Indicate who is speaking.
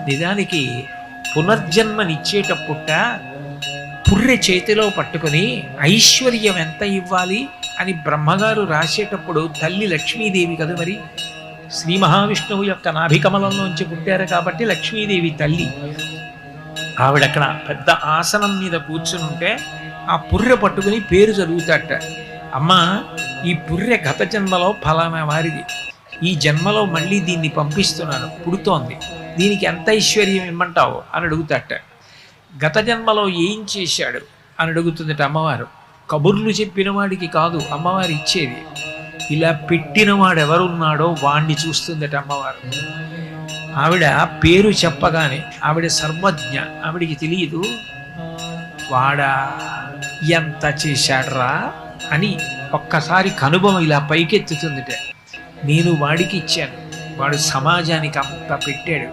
Speaker 1: నిజానికి పునర్జన్మనిచ్చేటప్పుట పుర్రె చేతిలో పట్టుకుని ఐశ్వర్యం ఎంత ఇవ్వాలి అని బ్రహ్మగారు రాసేటప్పుడు తల్లి లక్ష్మీదేవి కదా మరి. శ్రీ మహావిష్ణువు యొక్క నాభికమలంలోంచి పుట్టారు కాబట్టి లక్ష్మీదేవి తల్లి. ఆవిడక్కడ పెద్ద ఆసనం మీద కూర్చుని ఉంటే ఆ పుర్రె పట్టుకుని పేరు చదువుతాట. అమ్మ, ఈ పుర్రె గత జన్మలో ఫలానా వారిది, ఈ జన్మలో మళ్ళీ దీన్ని పంపిస్తున్నాను, పుడుతోంది, దీనికి ఎంత ఐశ్వర్యం ఇమ్మంటావు అని అడుగుతాట. గత జన్మలో ఏం చేశాడు అని అడుగుతుందట అమ్మవారు. కబుర్లు చెప్పిన వాడికి కాదు అమ్మవారు ఇచ్చేది, ఇలా పెట్టినవాడు ఎవరున్నాడో వాణ్ణి చూస్తుందట అమ్మవారు. ఆవిడ పేరు చెప్పగానే ఆవిడ సర్వజ్ఞ, ఆవిడికి తెలియదు వాడా ఎంత చేశాడ్రా అని ఒక్కసారి కనుబొమ ఇలా పైకెత్తుతుందిట. నేను వాడికి ఇచ్చాను, వాడు సమాజానికి అంత పెట్టాడు,